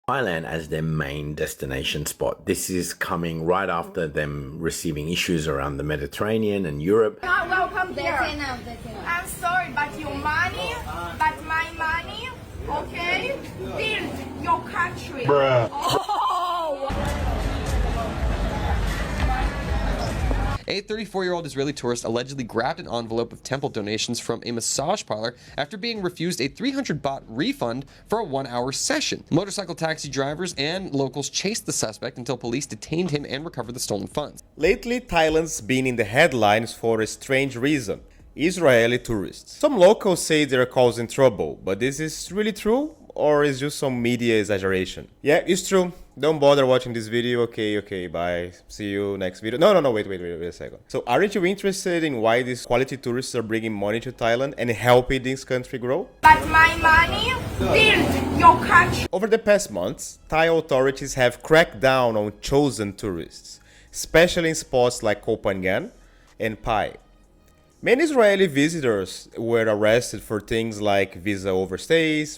Thailand as their main destination spot. This is coming right after them receiving issues around the Mediterranean and Europe. Not welcome here. That's enough, that's enough. I'm sorry, but your money, but my money, okay, build your country. A 34-year-old Israeli tourist allegedly grabbed an envelope of temple donations from a massage parlor after being refused a 300 baht refund for a 1-hour session. Motorcycle taxi drivers and locals chased the suspect until police detained him and recovered the stolen funds. Lately, Thailand's been in the headlines for a strange reason: Israeli tourists. Some locals say they're causing trouble, but is this really true? Or is just some media exaggeration? Yeah, it's true. Don't bother watching this video. Okay, bye. See you next video. No, wait a second. So aren't you interested in why these quality tourists are bringing money to Thailand and helping this country grow? But my money, build your country. Over the past months, Thai authorities have cracked down on chosen tourists, especially in spots like Koh Phangan and Pai. Many Israeli visitors were arrested for things like visa overstays,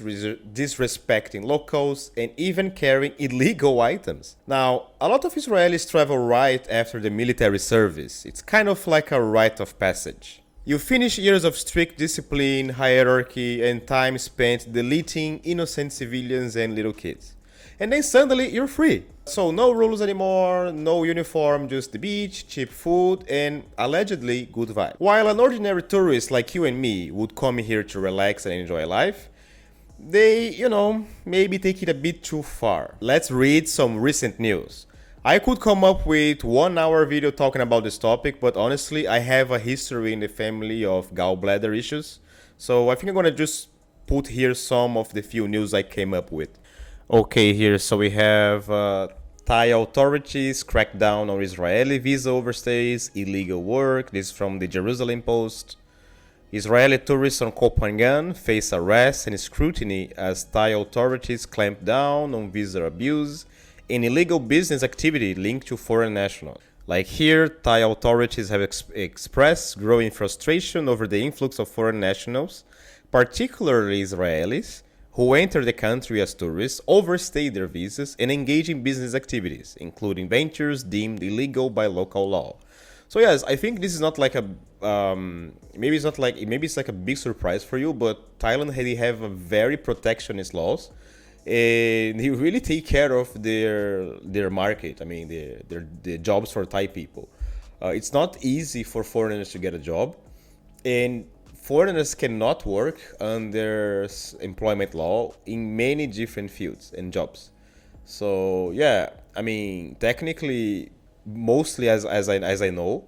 disrespecting locals, and even carrying illegal items. Now, a lot of Israelis travel right after the military service. It's kind of like a rite of passage. You finish years of strict discipline, hierarchy, and time spent deleting innocent civilians and little kids. And then suddenly you're free. So no rules anymore, no uniform, just the beach, cheap food, and allegedly good vibe. While an ordinary tourist like you and me would come here to relax and enjoy life, they, maybe take it a bit too far. Let's read some recent news. I could come up with 1-hour video talking about this topic, but honestly, I have a history in the family of gallbladder issues. So I think I'm gonna just put here some of the few news I came up with. Okay, here, so we have Thai authorities crack down on Israeli visa overstays, illegal work. This is from the Jerusalem Post. Israeli tourists on Koh Phangan face arrest and scrutiny as Thai authorities clamp down on visa abuse and illegal business activity linked to foreign nationals. Like here, Thai authorities have expressed growing frustration over the influx of foreign nationals, particularly Israelis, who enter the country as tourists, overstay their visas, and engage in business activities, including ventures deemed illegal by local law. So yes, I think this is not like a maybe it's like a big surprise for you, but Thailand they have a very protectionist laws, and they really take care of their market. I mean, the jobs for Thai people. It's not easy for foreigners to get a job, and foreigners cannot work under employment law in many different fields and jobs. So yeah, I mean, technically, mostly as I know,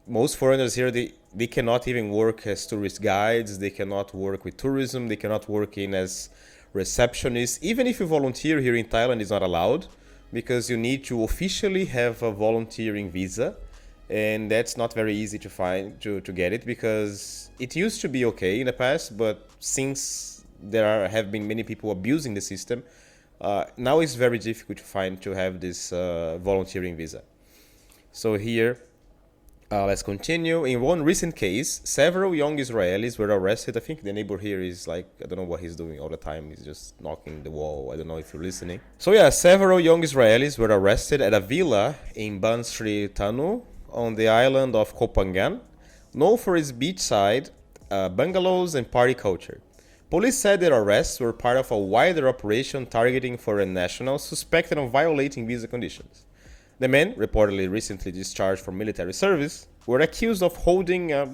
most foreigners here they cannot even work as tourist guides. They cannot work with tourism. They cannot work in as receptionists. Even if you volunteer here in Thailand, is not allowed because you need to officially have a volunteering visa. And that's not very easy to find, to get it, because it used to be okay in the past, but since have been many people abusing the system, now it's very difficult to have this volunteering visa. So here, let's continue. In one recent case, several young Israelis were arrested. I think the neighbor here is like, I don't know what he's doing all the time. He's just knocking the wall. I don't know if you're listening. So yeah, several young Israelis were arrested at a villa in Ban Sri Tanu, on the island of Koh Phangan, known for its beachside bungalows and party culture. Police said their arrests were part of a wider operation targeting foreign nationals suspected of violating visa conditions. The men, reportedly recently discharged from military service, were accused of holding a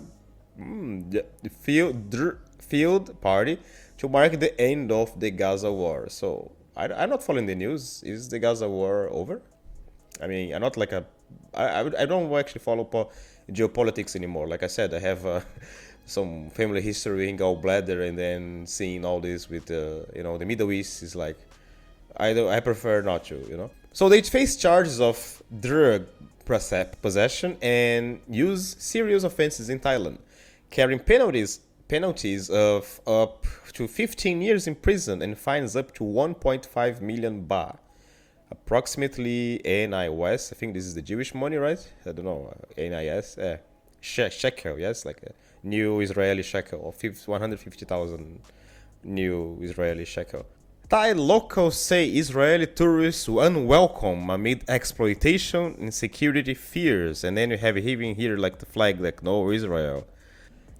field party to mark the end of the Gaza war. So I'm not following the news. Is the Gaza war over? I mean, I'm not like I don't actually follow geopolitics anymore. Like I said, I have some family history in gallbladder, and then seeing all this with the Middle East is like, I prefer not to. So they face charges of drug possession and use serious offenses in Thailand, carrying penalties of up to 15 years in prison and fines up to 1.5 million baht. Approximately NIS, I think this is the Jewish money, right? I don't know, NIS, shekel, yes, like a new Israeli shekel, or 150,000 new Israeli shekel. Thai locals say Israeli tourists were unwelcome amid exploitation and security fears. And then you have even here like the flag like no Israel.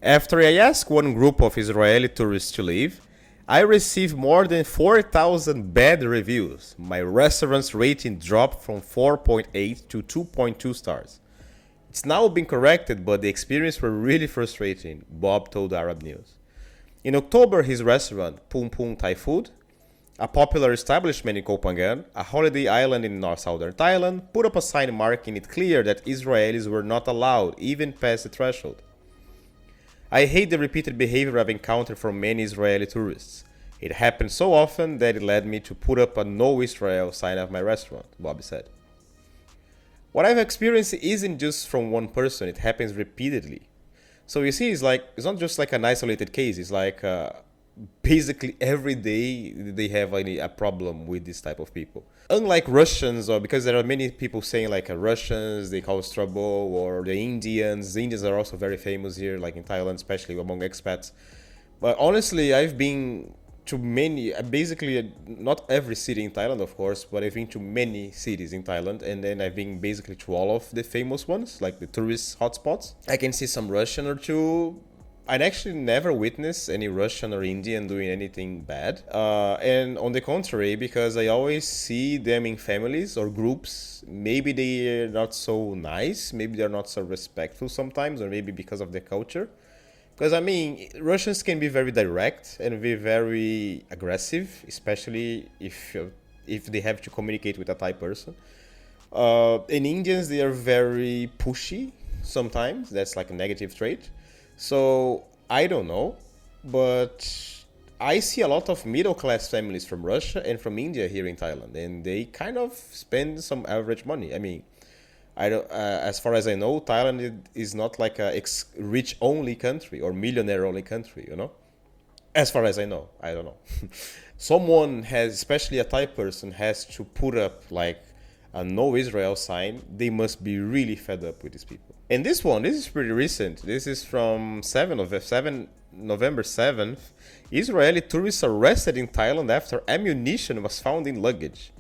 After I asked one group of Israeli tourists to leave, I received more than 4,000 bad reviews. My restaurant's rating dropped from 4.8 to 2.2 stars. It's now been corrected, but the experience was really frustrating, Bob told Arab News. In October, his restaurant, Pum Pum Thai Food, a popular establishment in Koh Phangan, a holiday island in southern Thailand, put up a sign marking it clear that Israelis were not allowed even past the threshold. I hate the repeated behavior I've encountered from many Israeli tourists. It happened so often that it led me to put up a no Israel sign at my restaurant, Bobby said. What I've experienced isn't just from one person, it happens repeatedly. So you see, it's not just like an isolated case, it's like basically every day they have a problem with this type of people. Unlike Russians, or because there are many people saying like Russians, they cause trouble, or the Indians are also very famous here, like in Thailand, especially among expats. But honestly, I've been to many, basically not every city in Thailand, of course, but I've been to many cities in Thailand, and then I've been basically to all of the famous ones, like the tourist hotspots. I can see some Russian or two. I'd actually never witnessed any Russian or Indian doing anything bad. And on the contrary, because I always see them in families or groups, maybe they're not so nice, maybe they're not so respectful sometimes, or maybe because of the culture. Because I mean, Russians can be very direct and be very aggressive, especially if they have to communicate with a Thai person. And Indians, they are very pushy sometimes. That's like a negative trait. So I don't know, but I see a lot of middle-class families from Russia and from India here in Thailand, and they kind of spend some average money. I mean, I don't, as far as I know, Thailand is not like a rich-only country or millionaire-only country, you know? As far as I know, I don't know. Someone has, especially a Thai person, has to put up like a no Israel sign. They must be really fed up with these people. And this is pretty recent. This is from November 7th. Israeli tourists arrested in Thailand after ammunition was found in luggage.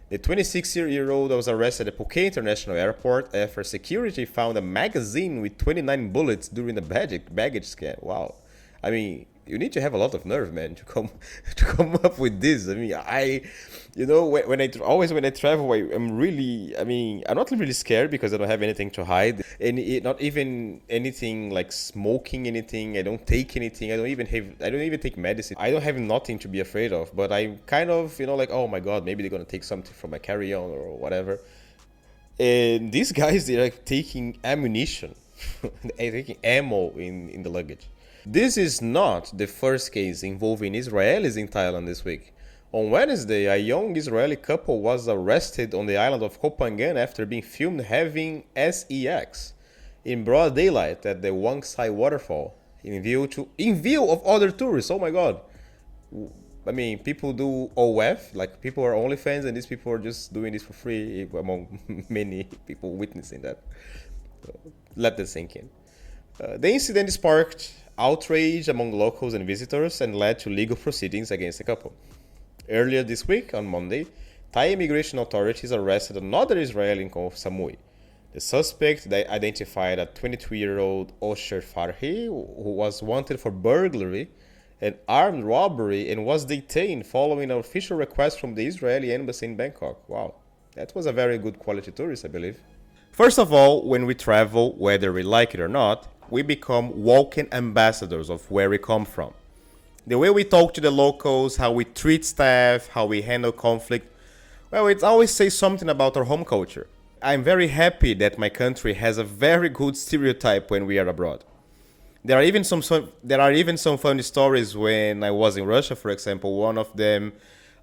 The 26-year-old was arrested at Phuket International Airport after security found a magazine with 29 bullets during the baggage scan. Wow. I mean, you need to have a lot of nerve, man, to come up with this. I mean, when I travel, I'm not really scared because I don't have anything to hide, and not even anything like smoking anything. I don't take anything. I don't even take medicine. I don't have nothing to be afraid of. But I kind of, like, oh my God, maybe they're gonna take something from my carry-on or whatever. And these guys, they're like taking ammunition, they're taking ammo in the luggage. This is not the first case involving Israelis in Thailand this week. On Wednesday, a young Israeli couple was arrested on the island of Koh Phangan after being filmed having sex in broad daylight at the Wang Sai waterfall in view of other tourists. Oh my God. I mean, people do OF, like people are OnlyFans, and these people are just doing this for free among many people witnessing that. So, let that sink in. The incident sparked outrage among locals and visitors and led to legal proceedings against the couple. Earlier this week, on Monday, Thai immigration authorities arrested another Israeli in Koh Samui. The suspect, they identified a 22-year-old Osher Farhi, who was wanted for burglary and armed robbery and was detained following an official request from the Israeli embassy in Bangkok. Wow, that was a very good quality tourist, I believe. First of all, when we travel, whether we like it or not, we become walking ambassadors of where we come from. The way we talk to the locals, how we treat staff, how we handle conflict, well, it always says something about our home culture. I'm very happy that my country has a very good stereotype when we are abroad. There are even some funny stories when I was in Russia, for example. One of them,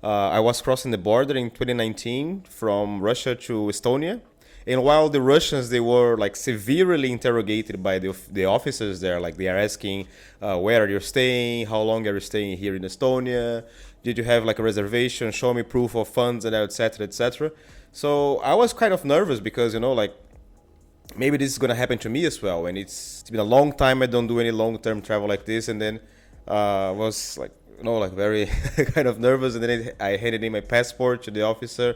I was crossing the border in 2019 from Russia to Estonia. And while the Russians, they were like severely interrogated by the officers there, like they are asking, where are you staying? How long are you staying here in Estonia? Did you have like a reservation? Show me proof of funds, and etc., etc. So I was kind of nervous because, like maybe this is going to happen to me as well. And it's been a long time I don't do any long-term travel like this. And then was like like very kind of nervous, and then I handed in my passport to the officer,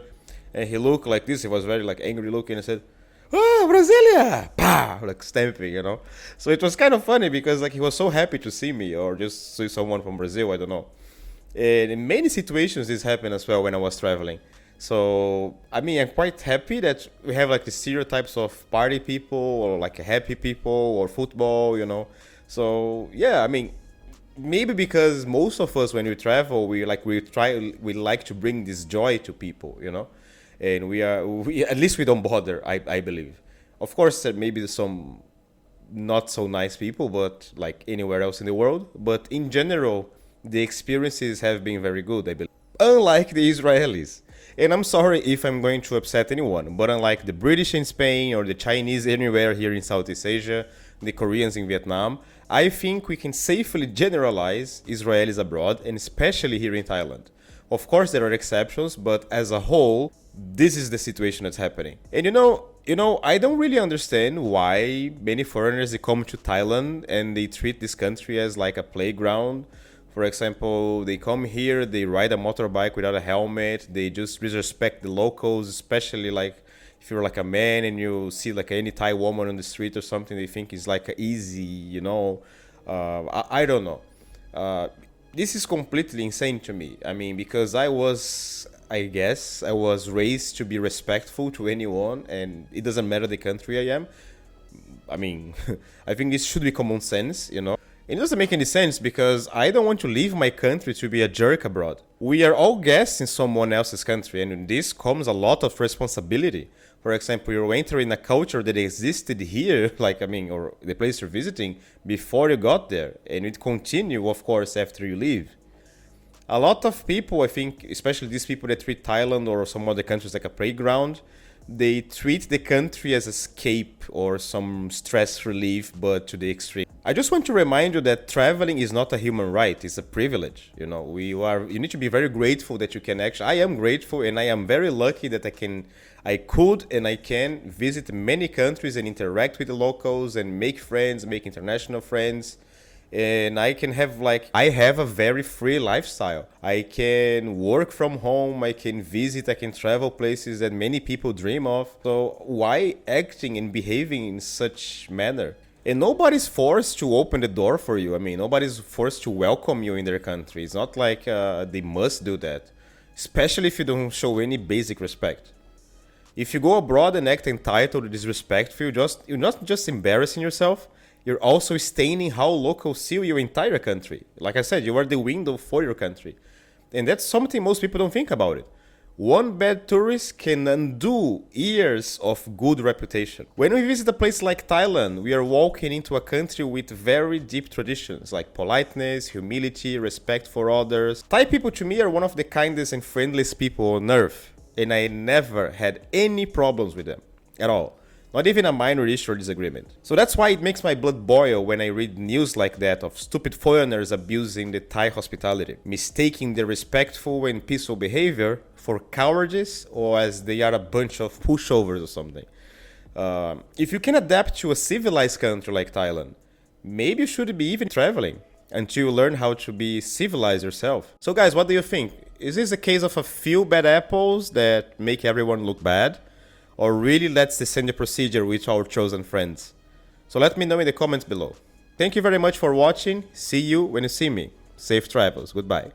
and he looked like this. He was very like angry looking and said, "Oh, Brasilia!" Pow! Like stamping. So it was kind of funny because like he was so happy to see me or just see someone from Brazil. I don't know. And in many situations, this happened as well when I was traveling. So, I mean, I'm quite happy that we have like the stereotypes of party people or like happy people or football. So, yeah, I mean, maybe because most of us, when we travel, we like to bring this joy to people. And we at least we don't bother, I believe. Of course, maybe there's some not so nice people, but like anywhere else in the world. But in general, the experiences have been very good, I believe. Unlike the Israelis. And I'm sorry if I'm going to upset anyone, but unlike the British in Spain or the Chinese anywhere here in Southeast Asia, the Koreans in Vietnam, I think we can safely generalize Israelis abroad, and especially here in Thailand. Of course, there are exceptions, but as a whole, this is the situation that's happening. And I don't really understand why many foreigners they come to Thailand and they treat this country as like a playground. For example, they come here, they ride a motorbike without a helmet, they just disrespect the locals, especially like if you're like a man and you see like any Thai woman on the street or something, they think it's like easy. I don't know. This is completely insane to me. I mean, because I guess I was raised to be respectful to anyone, and it doesn't matter the country I am. I mean, I think this should be common sense. It doesn't make any sense because I don't want to leave my country to be a jerk abroad. We are all guests in someone else's country, and in this comes a lot of responsibility. For example, you're entering a culture that existed here, or the place you're visiting, before you got there, and it continue, of course, after you leave. A lot of people, I think, especially these people that treat Thailand or some other countries like a playground, they treat the country as escape or some stress relief, but to the extreme. I just want to remind you that traveling is not a human right, it's a privilege. You need to be very grateful that you can I am grateful and I am very lucky that I can visit many countries and interact with the locals and make friends, make international friends. And I can I have a very free lifestyle. I can work from home, I can visit, I can travel places that many people dream of. So why acting and behaving in such manner? And nobody's forced to open the door for you. I mean, nobody's forced to welcome you in their country. It's not like they must do that, especially if you don't show any basic respect. If you go abroad and act entitled or disrespectful, you're not just embarrassing yourself, you're also staining how locals see your entire country. Like I said, you are the window for your country. And that's something most people don't think about it. One bad tourist can undo years of good reputation. When we visit a place like Thailand, we are walking into a country with very deep traditions like politeness, humility, respect for others. Thai people to me are one of the kindest and friendliest people on earth. And I never had any problems with them at all. Not even a minor issue or disagreement. So that's why it makes my blood boil when I read news like that of stupid foreigners abusing the Thai hospitality, mistaking their respectful and peaceful behavior for cowardice or as they are a bunch of pushovers or something. If you can adapt to a civilized country like Thailand, maybe you should be even traveling until you learn how to be civilized yourself. So guys, what do you think? Is this a case of a few bad apples that make everyone look bad? Or really let's descend the procedure with our chosen friends? So let me know in the comments below. Thank you very much for watching. See you when you see me. Safe travels. Goodbye.